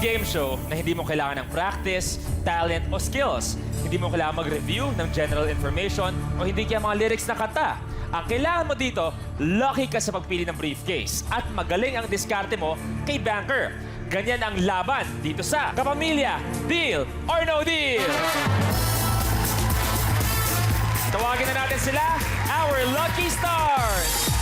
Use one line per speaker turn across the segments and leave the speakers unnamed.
game show na hindi mo kailangan ng practice, talent, o skills. Hindi mo kailangan mag-review ng general information o hindi kaya mga lyrics na kanta. Ang kailangan mo dito, lucky ka sa pagpili ng briefcase at magaling ang diskarte mo kay Banker. Ganyan ang laban dito sa Kapamilya, Deal or No Deal! Tawagin na natin sila, our Lucky Stars!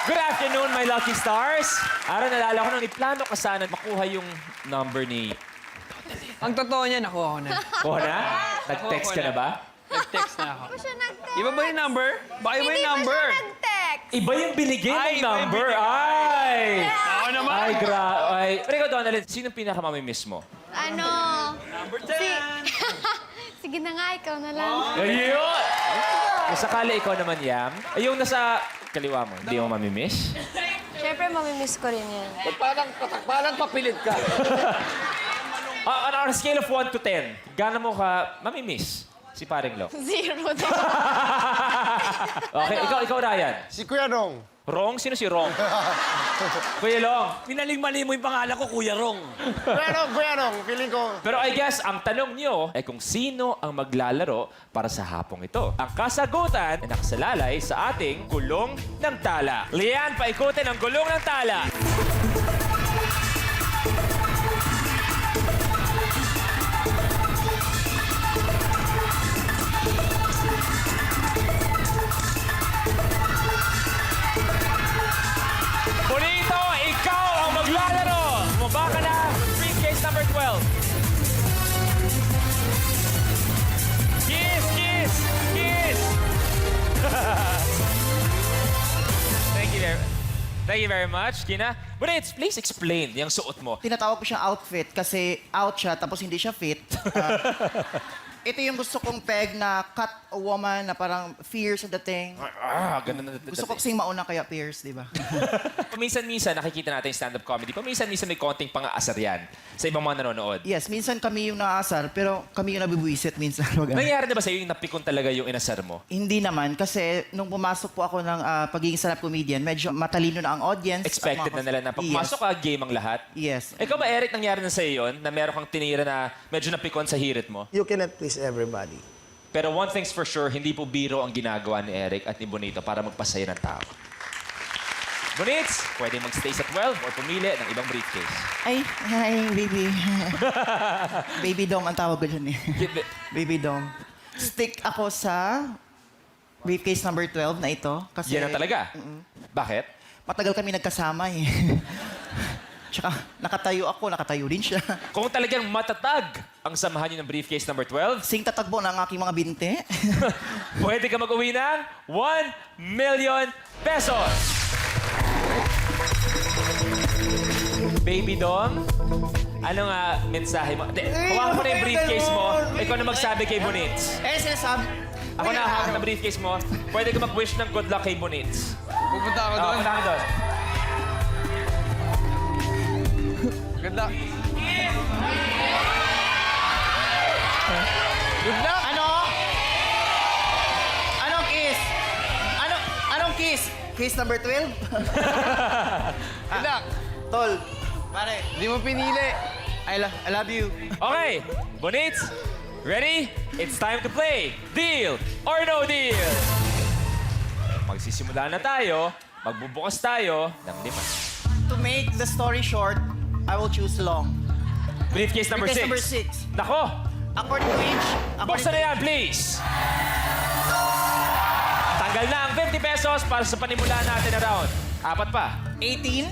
Good afternoon, my Lucky Stars. Ara, nalala ko nung iplano ka sana makuha yung number ni...
Ang totoo niya, nakuha ko na.
Kuha na? Nag-text ka na ba?
Nag-text na ako.
Hindi siya nag-text.
Iba ba yung number? Baka iba yung number.
Hindi pa siya nag-text.
Iba yung binigay
Ay,
ng
iba yung
number.
binigay.
Ay!
Ako naman.
Ay, Ay. Pero ikaw, Donalyn, sino pinakamamimiss mo?
Ano?
Number 10.
Sige na nga, ikaw na lang.
Ayun! Kung sakali ikaw naman, Yam, ay yung nasa kaliwa mo, hindi mo mamimiss?
Siyempre, mamimiss ko rin yan.
Parang papilit ka.
On a scale of 1 to 10, gaano mo ka mamimiss si Paring Lo?
Zero din.
Okay, ikaw, Ryan.
Si Kuya Nong.
Rong? Sino si Rong? Kuya Long.
Pinaling-mali mo yung pangalan ko, Kuya Rong.
Kuya Nong, feeling ko.
Pero I guess, ang tanong nyo ay kung sino ang maglalaro para sa hapong ito. Ang kasagutan ay nakasalalay sa ating gulong ng tala. Lian, paikutin ang gulong ng tala. Bonito, ikaw ang maglalaro. Bumaba ka na. Briefcase number 12. Kiss, kiss, kiss. Thank you very much, Kina. Bonits, please explain yung suot mo.
Tinatawag ko siyang outfit kasi out siya tapos hindi siya fit. Ito yung gusto kong peg na cut a woman na parang fierce ang dating.
Ganun na.
Gusto ko kasing mauna kaya fierce, di ba?
Paminsan-minsan nakikita natin yung stand-up comedy. Paminsan-minsan may konting pang-aasar yan sa ibang mga nanonood.
Yes, minsan kami yung naaasar pero kami yung nabibuisit minsan.
Nangyari na ba sa'yo yung napikon talaga yung inasar mo?
Hindi naman kasi nung pumasok po ako ng pagiging stand-up comedian, medyo matalino na ang audience.
Expected na nila na pag pumasok ka, game ang lahat?
Yes.
Ikaw ba, Eric, nangyari na sa'yo yun? Na meron kang tinira na medyo napikon sa hirit mo?
You cannot please everybody.
Pero one thing's for sure, hindi po biro ang ginagawa ni Eric at ni Bonito para magpasaya ng tao. Bonits, pwede mag-stay sa 12 or pumili ng ibang briefcase.
Ay, hi, baby. Baby Dom ang tawag ko dyan eh. Baby Dom. Stick ako sa briefcase number 12 na ito. Kasi
Yan na talaga? Bakit?
matagal kami nagkasama eh. Tsaka nakatayo ako, nakatayo din siya.
Kung talagang matatag ang samahan niyo ng briefcase number 12,
Sing tatagbo ng aking mga binte.
pwede ka mag-uwi ng 1 million pesos. Baby Dom, ano nga mensahe mo? Hawakan mo na yung briefcase mo. Ikaw na magsabi kay Bonits.
sinasabi.
Ako na hawak ng briefcase mo. Pwede ka mag-wish ng good luck kay Bonits.
Pupunta ako doon.
Punta ka doon.
Ganda.
Good luck! Ano? Anong kiss? Anong kiss? Kiss number 12?
Good luck.
Tol, pare,
Hindi mo pinili.
I love you.
Okay, Bonits, ready? It's time to play Deal or No Deal. Magsisimula na tayo. Magbubukas tayo ng 5.
To make the story short, I will choose long.
Briefcase number 6.
Briefcase number 6.
Nako,
According to age,
buksan na yan, please. Tanggal na ang 50 pesos para sa panimula natin na round. 4 pa.
18,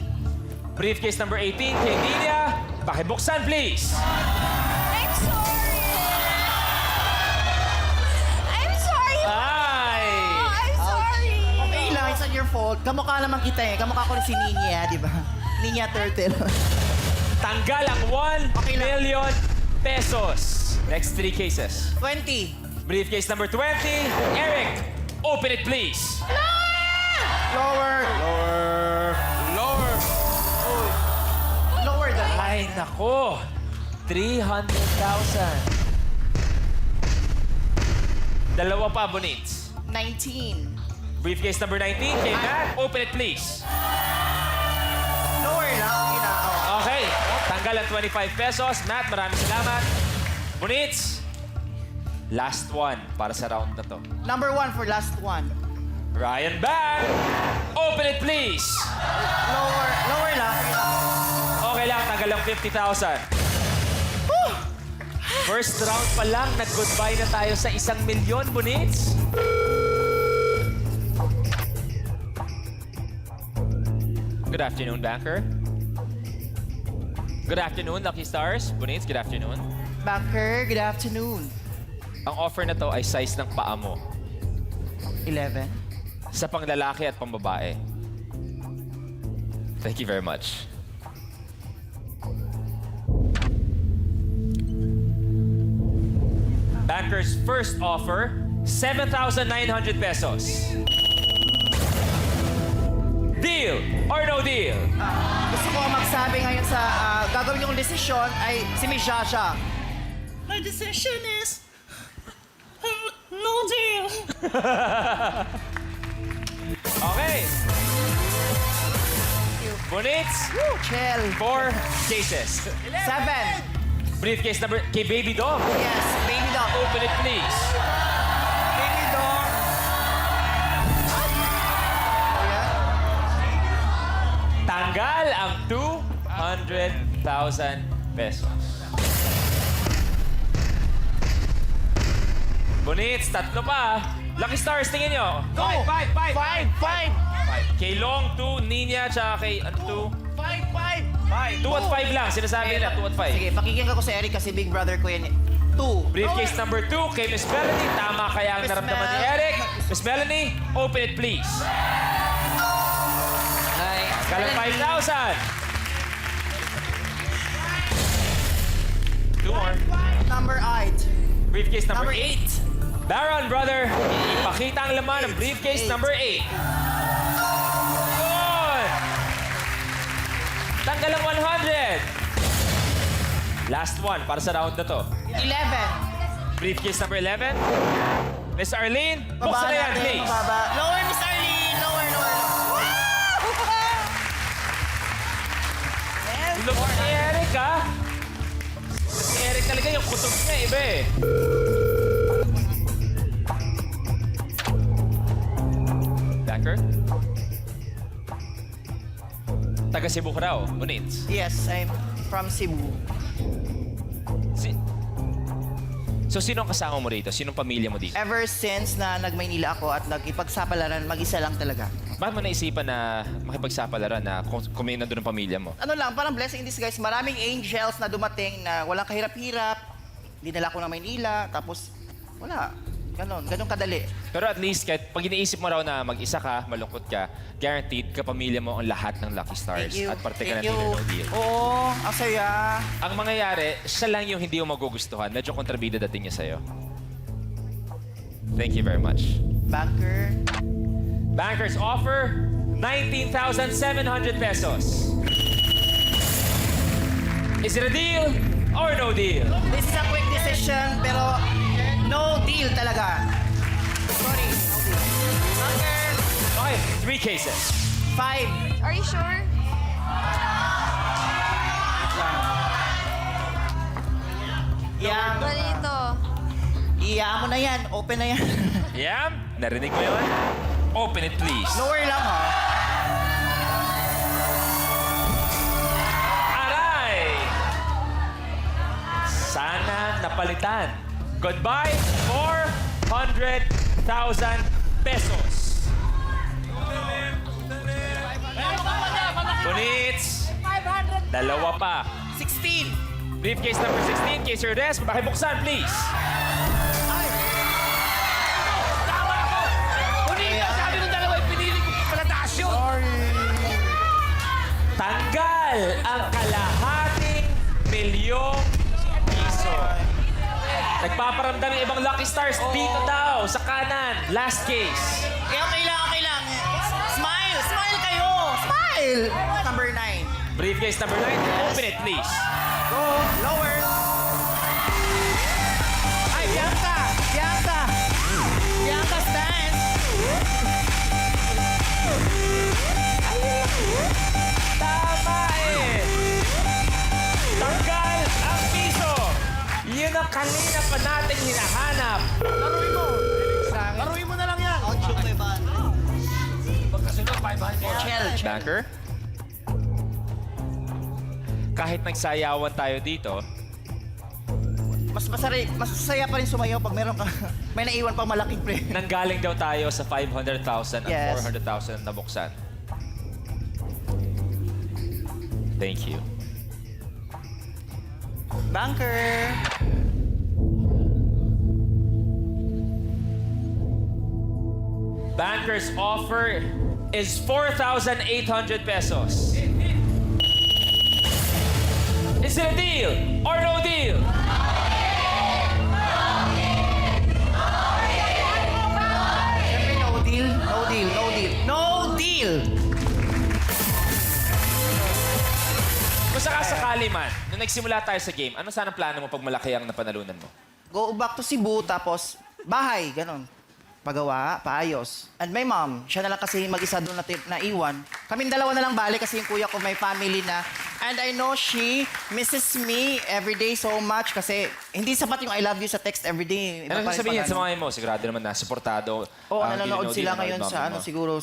Briefcase number 18 kay Ninia. Pakibuksan, please.
I'm sorry. I'm sorry.
Ay!
Oh, I'm sorry.
Okay lang, it's not your fault. Kamukha naman kita eh. Kamukha ko rin si Ninya, di ba? Ninya Turtle.
Tanggal ang 1
Okay lang.
million pesos. Next 3 cases.
20.
Briefcase number 20. Eric, open it, please.
Lower.
Lower.
Lower than
Ay, nako. 300,000. Dalawa pa, Bonits.
19.
Briefcase number 19 kay Matt. Open it, please.
Lower lang. Okay na. Oh.
Okay. Tanggal ang 25 pesos. Matt, maraming salamat. Bonits, last one para sa round na to.
Number 1 for last one.
Ryan Bang, open it, please.
Lower. Lower lang. Okay lang.
Okay lang, tanggal ang 50,000. First round pa lang, nag-goodbye na tayo sa 1 milyon, Bonits. Good afternoon, Banker. Good afternoon, Lucky Stars. Bonits, good afternoon.
Banker, good afternoon.
Ang offer na to ay size ng paa mo
11.
sa panglalaki at pambabae. Thank you very much. Banker's first offer, 7,900 pesos. Deal or no deal?
Gusto ko magsabi ngayon sa gagawin yung desisyon ay si Miss Shasha. My decision is no deal.
Okay. Bonits,
Chill.
4 cases.
7.
Briefcase number kay Baby Dog.
Yes, baby dog.
Open it, please.
Baby dog.
Tanggal ang 200,000 pesos. Bonits, tatlo pa. Lucky Stars, tingin nyo.
Go! 5.
Kay Long, 2. Ninya, tsaka kay, 2? 2 at 5 lang. Sinasabi nila, 2 at 5.
Sige, pakinggan ko si Eric kasi big brother ko yan. 2.
Briefcase number 2 kay Miss Melanie. Tama kaya ang
Miss
naramdaman ni
Mel.
Eric. Miss Melanie, open it, please.
Ay,
Kalang 5,000. 2 more.
Number 8.
Briefcase number
Number
8. Baron, brother, ipakita ang laman ng briefcase number 8. Yun! Tanggal ang 100. Last one para sa round na to.
11.
Briefcase number 11. Miss Arlene, buksan na yan, please.
Mababa. Lower, Miss Arlene. Lower.
Look ni Eric, ha? Si Eric talaga yung kutob niya, iba eh. Banker? Taga Cebu ka raw, Bonits.
Yes, I'm from Cebu.
So, sino ang kasama mo rito? Sinong pamilya mo dito?
Ever since na nag-Maynila ako at nag-ipagsapalaran, mag-isa lang talaga.
Bakit mo naisipan na makipagsapalaran na kung may nandun ang pamilya mo?
Ano lang, parang blessing in disguise. Maraming angels na dumating na walang kahirap-hirap. Dinala ko na Maynila, tapos wala. Ganon kadali.
Pero at least, kahit pag iniisip mo raw na mag-isa ka, malungkot ka, guaranteed kapamilya mo ang lahat ng Lucky Stars.
Thank you.
At parte ka ng
Thank you.
Deal or No Deal.
Oo, ang saya.
Ang mangyayari, siya lang yung hindi mo magugustuhan. Medyo kontrabida dating niya sa'yo. Thank you very much.
Banker.
Bankers offer 19,700 pesos. Is it a deal or no deal?
This is a quick decision, pero no deal talaga. Sorry, no deal. Banker.
Okay, 3 cases.
5.
Are you sure?
Yam.
Dito.
Iya mo na yan. Open na yan.
Yam, narinig mo yun? Open it, please.
Lower lang, ha?
Aray! Sana napalitan. Goodbye, 400,000 pesos. Bonits, Dalawa pa.
16.
Briefcase number 16, case your desk. Pakibuksan, please.
Tama ako! Kunin ka, sabi ng dalawa, pinili ko pala taas yun.
Tanggal ang kalahating milyong piso. Nagpaparamdam yung ibang Lucky Stars dito daw, sa kanan. Last case.
Okay lang. Smile! Smile kayo! Smile! Number 9.
Briefcase number 9, open it, please.
Go! Lower! Ay, Bianca! Bianca, stand!
Tama eh! Tanggal ang piso! Yun ang kanina pa natin hinahanap.
Laruin mo na lang yan. Pagkasunod, 500.
Banker? Kahit nagsayawan tayo dito,
Mas masaya pa rin sumayaw pag meron ka, may naiwan pang malaking pre.
nanggaling daw tayo sa 500,000 at
Yes.
400,000 na buksan. Thank you.
Banker!
Banker's offer is 4,800 pesos. Is it a deal or no deal?
Siyempre, no deal.
Kung sakasakali man, nung nagsimula tayo sa game, ano sana plano mo pag malaki ang napanalunan mo?
Go back to Cebu, tapos bahay, ganun. Pagawa, paayos. And my mom, siya na lang kasi mag-isa doon naiwan. Kaming dalawa na lang balik kasi yung kuya ko may family na. And I know she misses me every day so much kasi hindi sapat yung I love you sa text every day. Iba
Ano
pa rin
sabihin
pag
sa mga mo? Sigurado naman na supportado.
Oo,
ang
nanonood
ginagawa
sila
ng
ngayon
mami
sa
mo.
siguro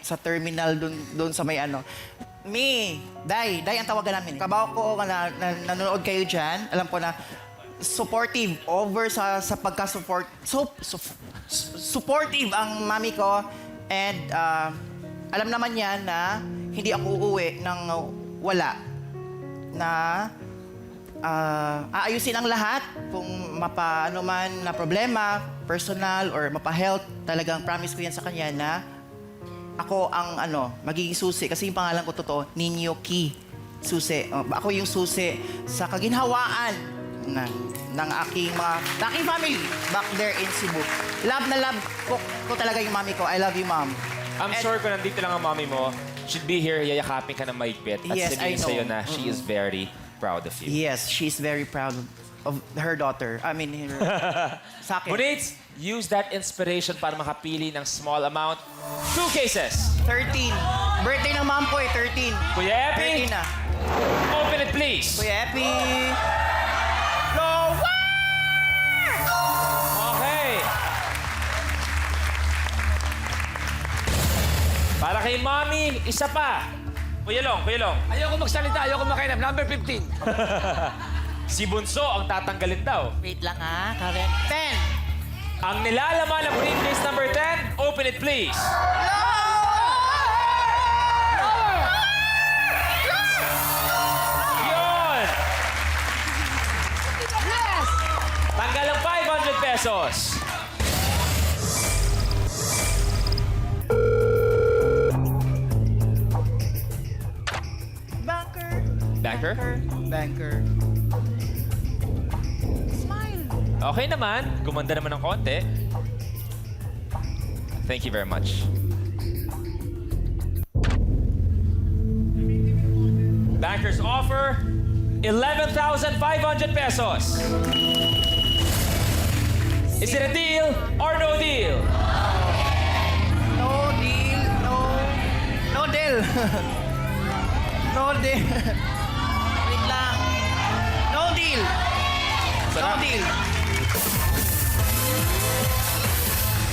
sa terminal doon sa may ano. Day ang tawagan namin. Kabaw ko nanonood kayo diyan. Alam ko na supportive over sa pagka-support. Supportive ang mami ko and alam naman niya na hindi ako uuwi ng wala na aayusin ang lahat kung ano man na problema, personal or mapa-health, talagang promise ko yan sa kanya na ako ang magiging susi kasi yung pangalan ko totoo, Nino Key. Susi. Ako yung susi sa kaginhawaan ng aking family back there in Cebu. Love na love ko talaga yung mami ko. I love you, Mom.
I'm sure kung nandito lang ang mami mo, should be here, yayakapin ka ng maigpit. At
Yes, I
sabihin sa'yo
know.
na she is very proud of you.
Yes, she's very proud of her daughter. I mean, sa akin.
Bunits, use that inspiration para makapili ng small amount. 2 cases.
13. Birthday ng mom ko 13.
Kuya Epi,
13 na.
open it please.
Kuya Epi.
Okay. Para kay Mommy, isa pa. Kuya Long.
Ayoko magsalita, ayoko makainap. Number 15.
Si Bunso ang tatanggalin daw.
Wait lang Karen. 10.
Ang nilalaman ng briefcase number 10, open it please. Yun! Tanggal ang 500 pesos. Banker?
Banker.
Okay naman. Gumanda naman ng konti. Thank you very much. Banker's offer, 11,500 pesos. Is it a deal or no deal?
No deal. No deal. No deal. Wait lang. No deal. No
Sarap.
deal.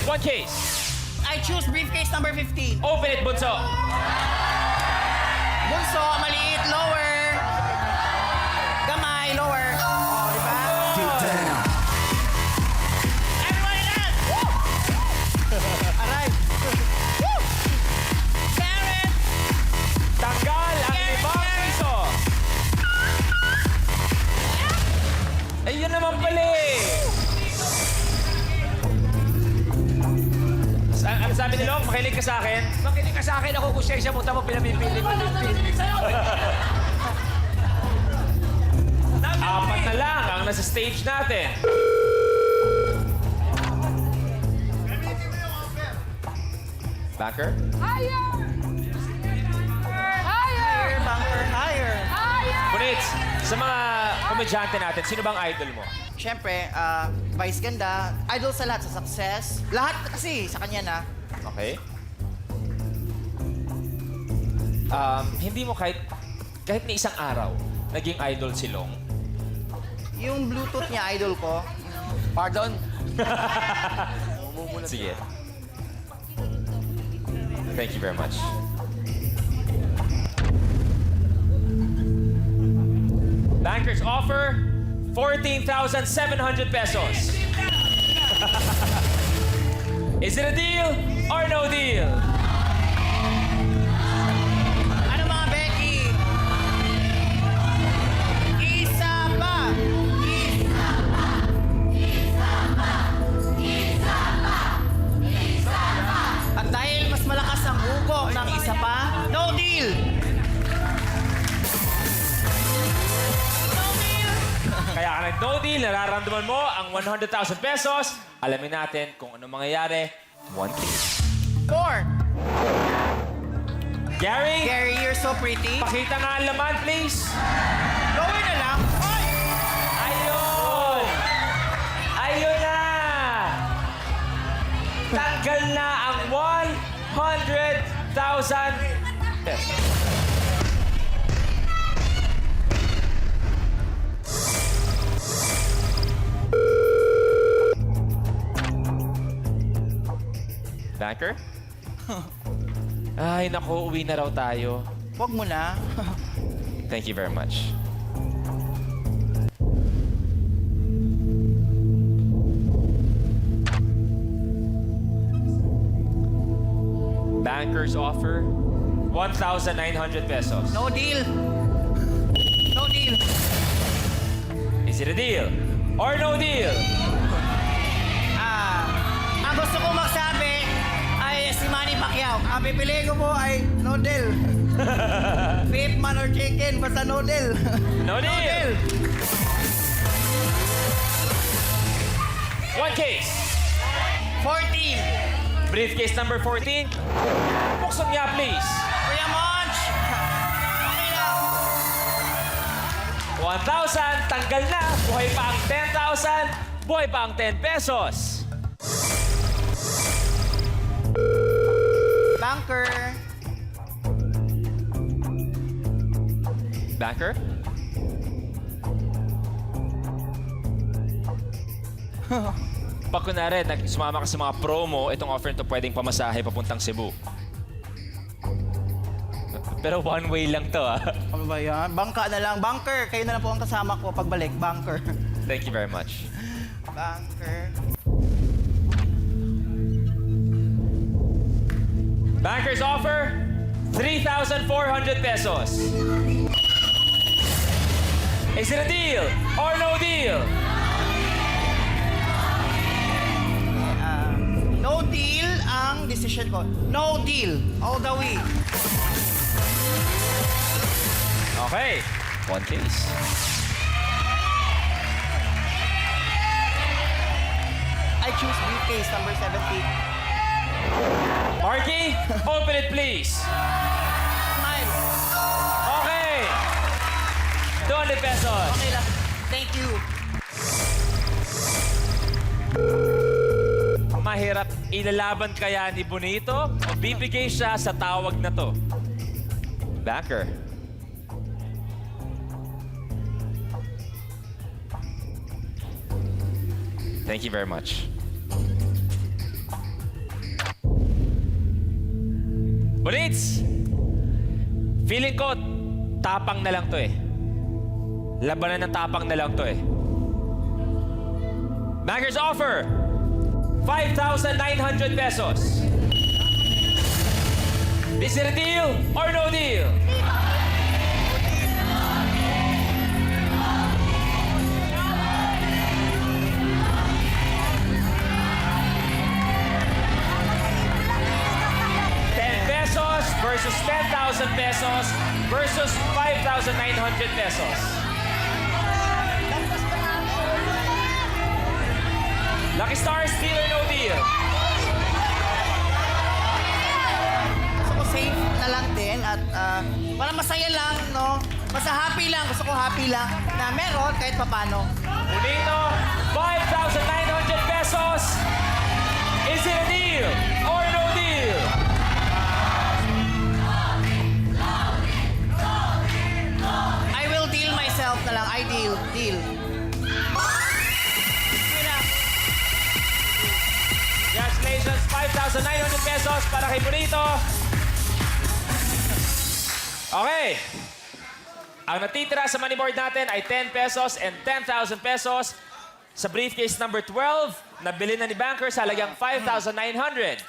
1 case.
I choose briefcase number 15.
Open it, Bunso.
Bunso, maliit, lower. Gamay, lower. Oh, di ba? Everyone in that! Aray! Karen!
Tanggal ang 5 piso. sabi ni Long, makinig ka sa akin.
Makinig ka sa akin ako kung siya mo tama pinapipili mo.
Apat na lang ang nasa stage natin. Banker?
Higher!
Higher, banker, higher.
Higher!
Punits, sa mga komedyante natin, sino bang idol mo?
Siyempre, Vice ganda. Idol sa lahat, sa success. Lahat kasi sa kanya na.
Okay. Hindi mo kahit ni isang araw, naging idol si Long.
Yung Bluetooth niya, idol ko.
Pardon?
Sige. Thank you very much. Bankers offer 14,700 pesos. Is it a deal or no deal?
Ano mga Becky? Isa pa! At dahil mas malakas ang ugo ng isa pa, no deal!
Kaya ka nag-no deal, nararamdaman mo ang 100,000 pesos. Alamin natin kung ano mangyayari. 1K.
4.
Gary,
Gary, you're so pretty.
pakita nga ang laman, please.
Gawin na lang. Ay!
Ayun! Ayun na! Tanggal na ang 100,000 pesos. Banker? Ay, naku, uwi na raw tayo.
Huwag mo na.
Thank you very much. Bankers offer 1,900 pesos.
No deal. No deal.
Is it a deal or no deal?
Ang gusto ko magsabi ay si Manny Pacquiao. Ang pipiliin ko po ay no deal. Beef man or chicken, basta no deal.
No deal. One case.
14.
Briefcase number 14. Buksan niya, please.
Kuya Monch! Okay na.
1,000, tanggal na. Buhay pa ang 10,000. Buhay pa ang 10 pesos.
Banker.
Banker? Pag kunwari, sumama ka sa mga promo, itong offer nito pwedeng pamasahe papuntang Cebu. Pero one way lang to, ah.
Ano ba yan? Bangka na lang. Banker, kayo na lang po ang kasama ko pagbalik. Banker.
Thank you very much.
Banker.
Bankers offer 3,400 pesos. Is it a deal or no deal?
No deal ang decision ko. No deal. All the way.
Okay, one case.
I choose briefcase number 70.
Marky, open it please.
Smile.
Okay. 200 pesos.
Okay lang. Thank you.
Mahirap ilalaban kaya ni Bonito o bibigay siya sa tawag na to? Banker. Thank you very much. Bonits! Feeling ko, tapang na lang to eh. Labanan ng tapang na lang to eh. Bankers offer 5,900 pesos. Is it a deal or no deal? pesos versus 5,900 pesos. Lucky Stars, deal or no deal?
Gusto ko safe na lang din at para masaya lang, no? Basta happy lang. Gusto ko happy lang na meron kahit papano.
Bonito, 5,900 pesos. Is it a deal or no deal?
I will deal myself na lang. I deal. Deal. Yun na.
Congratulations, 5,900 pesos para kay Bonito. Okay. Ang natitira sa money board natin ay 10 pesos and 10,000 pesos. Sa briefcase number 12, nabili na ni Banker sa halagang 5,900.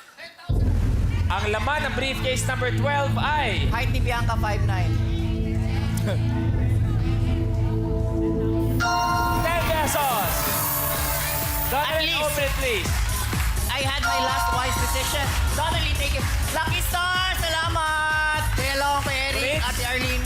Ang laman ng briefcase number 12 ay...
Height ni Bianca, 5'9".
10 pesos!
At
Donald,
least.
open it, please.
I had my last wise decision. Totally take it. Lucky Star, salamat! Hello, kay Eric,
Great.
Ate Arlene.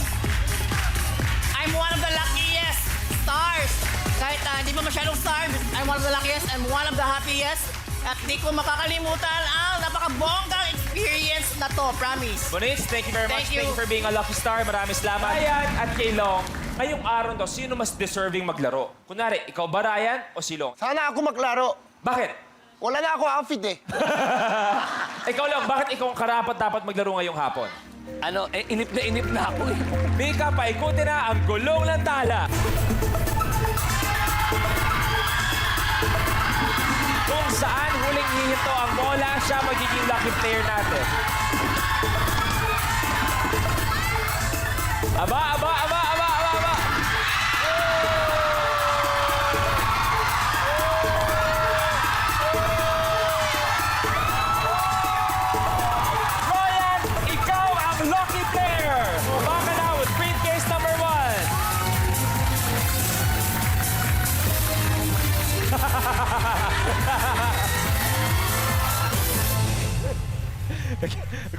I'm one of the luckiest stars. Kahit hindi pa masyadong star, I'm one of the luckiest and one of the happiest. At di ko makakalimutan ang napakabonggang experience na to, promise.
Bonits, thank you very much.
Thank you.
Thank you for being a lucky star. Maraming salamat. Ryan at kay Long, ngayong araw daw, sino mas deserving maglaro? Kunwari, ikaw ba Ryan o si Long?
Sana ako maglaro.
Bakit?
Wala na ako outfit eh.
Ikaw lang, bakit ikaw ang karapat dapat maglaro ngayong hapon?
Ano, inip na ako eh.
Mika, paikutin na ang gulong ng tala. Kung saan huling hihinto ang bola, siya magiging lucky player natin. Aba, aba, aba, aba, aba, aba. Ryan, ikaw ang lucky player. Baka na with briefcase number 1.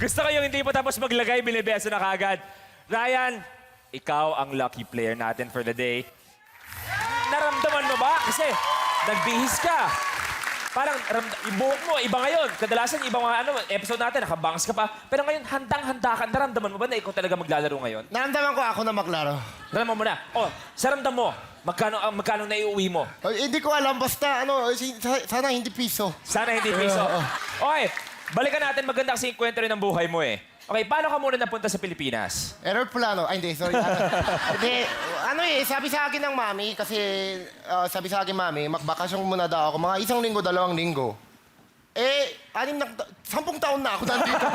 Gusto ko yung hindi pa tapos maglagay, binibeso na kagad. Ryan, ikaw ang lucky player natin for the day. Naramdaman mo ba? Kasi nagbihis ka. Parang yung buhok mo, iba ngayon. Kadalasan, ibang mga episode natin, nakabangs ka pa. Pero ngayon, handang-handa ka. Naramdaman mo ba na ikaw talaga maglalaro ngayon?
Naramdaman ko ako na maglaro.
Naramdaman mo na. Oh, sa ramdam mo, magkano na iuwi mo?
Ay, hindi ko alam, basta sana hindi piso.
Sana hindi piso. Okay, balikan natin. Maganda kasi yung kwento rin ng buhay mo eh. Okay, paano ka muna napunta sa Pilipinas?
Aeroplano. Ay, hindi, sorry. Hindi, sabi sa akin ng mami, kasi sabi sa akin, mami, magbakasyon muna daw ako. Mga 1 linggo, 2 linggo. 10 taon na ako nandito.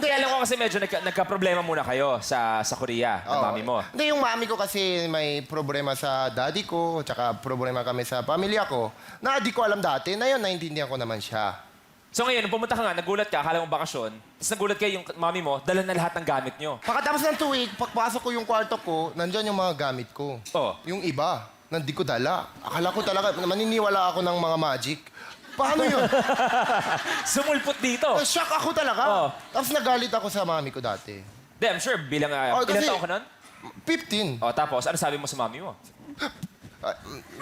Hindi, alam ko kasi medyo nagka-problema muna kayo sa Korea, ng
Oo.
mami mo.
Hindi, yung mami ko kasi may problema sa daddy ko, tsaka problema kami sa pamilya ko, na di ko alam dati, na yun, naintindihan ko naman siya.
So ngayon, nung pumunta ka nga, nagulat ka, akala mo bakasyon, tapos nagulat kayo yung mami mo, dala na lahat ng gamit nyo.
Pagkatapos ng 2 weeks, pagpasok ko yung kwarto ko, nandyan yung mga gamit ko.
Oh.
Yung iba, nandi ko dala. Akala ko talaga, maniniwala ako ng mga magic. Paano yun?
Sumulpot dito.
Na-shock ako talaga.
Oh.
Tapos nagalit ako sa mami ko dati.
Hindi, I'm sure, bilang,
Oh,
ilan
kasi-
taon ka nun?
15.
O, tapos, ano sabi mo sa mami mo?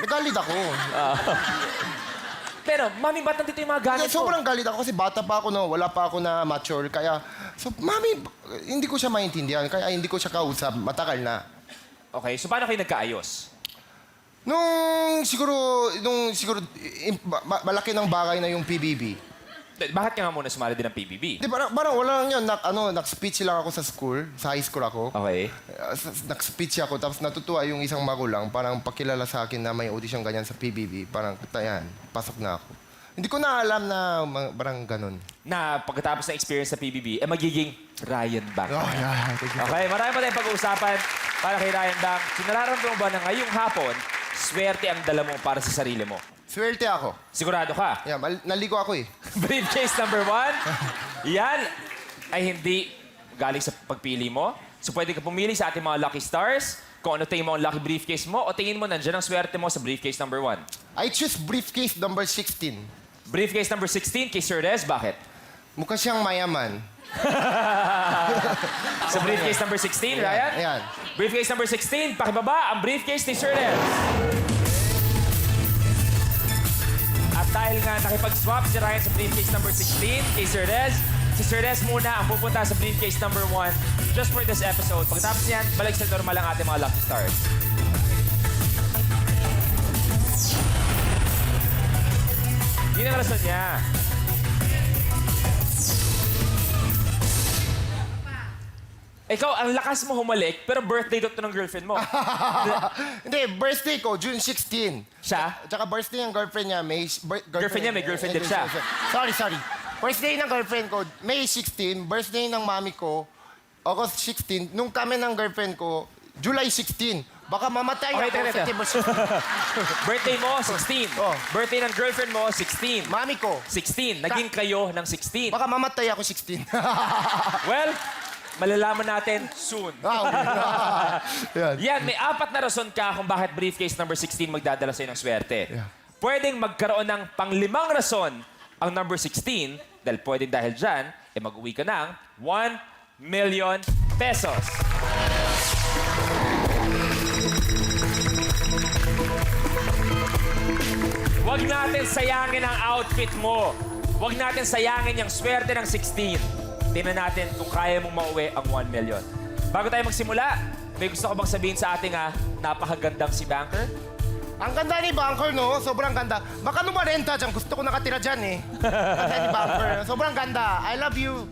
Nagalit ako.
Pero, mami, ba't nandito yung mga gamit mo?
Sobrang galit ako kasi bata pa ako, no? Wala pa ako na mature. Kaya, mami, hindi ko siya maintindihan. Kaya hindi ko siya kausap. Matagal na.
Okay, so paano kayo nagkaayos?
Nung siguro malaki ng bagay na yung PBB.
Bakit ka nga muna sumali din ng PBB?
Di, parang wala lang yun. Nag-speech lang ako sa school. Sa high school ako.
Okay.
Nag-speech ako, tapos natutuwa yung isang magulang. Parang pakilala sa akin na may audition ganyan sa PBB. Parang, tayan, pasok na ako. Hindi ko na alam na parang ganun.
Na pagkatapos ng experience sa PBB, magiging Ryan Bang.
Oh, yeah.
Okay, marami pa tayong pag-uusapan para kay Ryan Bang. Sinararamdaman mo ba na ngayong hapon, swerte ang dala mo para sa sarili mo?
Swerte ako.
Sigurado ka?
Yeah, naligo ako eh.
Briefcase number 1, yan ay hindi galing sa pagpili mo. So pwede ka pumili sa ating mga lucky stars kung ano tingin mo ang lucky briefcase mo o tingin mo nandiyan ang swerte mo sa briefcase number 1.
I choose briefcase number 16.
Briefcase number 16 kay Sir Rez, bakit?
Mukha siyang mayaman.
Sa briefcase number 16, Ryan?
Ayan.
Briefcase number 16, pakibaba ang briefcase ni Sir Nels. At dahil nga nakipag-swap si Ryan sa briefcase number 16 kay Sir Nels, si Sir Nels muna ang pupunta sa briefcase number 1 just for this episode. Pagkatapos niyan, balik sa normal ang ating mga Lucky Stars. Yun ang rason niya. Ikaw, ang lakas mo humalik, pero birthday to ng girlfriend mo.
Hindi, birthday ko, June 16.
Siya?
Tsaka birthday ng girlfriend niya, May...
Girlfriend niya, may girlfriend din siya.
Sorry. Birthday ng girlfriend ko, May 16. Birthday ng mami ko, August 16. Nung kami ng girlfriend ko, July 16. Baka mamatay
Okay,
ako
teka.
September 16.
Birthday mo, 16.
Oh.
Birthday ng girlfriend mo, 16.
Mami ko,
16. Naging kayo ng 16.
baka mamatay ako 16.
Well, malalaman natin soon.
Yan.
Yan, may 4 na rason ka kung bakit briefcase number 16 magdadala sa'yo ng swerte. Pwedeng magkaroon ng pang-5 rason ang number 16 dahil pwedeng dahil dyan, mag-uwi ka ng 1 million pesos. Huwag natin sayangin ang outfit mo. Huwag natin sayangin yung swerte ng 16. Tingnan natin kung kaya mong mauwi ang 1 million. Bago tayo magsimula, may gusto ko bang sabihin sa ating napakagandang si Banker?
Ang ganda ni Bunker, no? Sobrang ganda. Baka numarenta dyan. Gusto ko nakatira dyan, eh. Ganda ni Bunker. Sobrang ganda. I love you.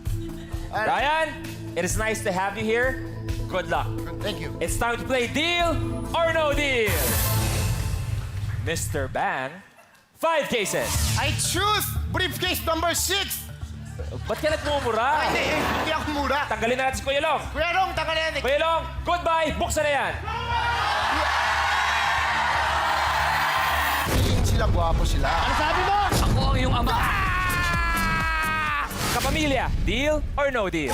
Ryan, it is nice to have you here. Good luck.
Thank you.
It's time to play Deal or No Deal. Mr. Bang, 5 cases.
I choose briefcase number 6.
Ba't ka nagmumura?
Hindi ako mura.
Tanggalin na natin si Kuya Long.
Kuya Rong, tanga na yan.
Kuya Long, goodbye. Buksan na yan.
Sila, gwapo sila.
Ano sabi mo? Ako ang iyong ama.
Kapamilya, deal or no deal?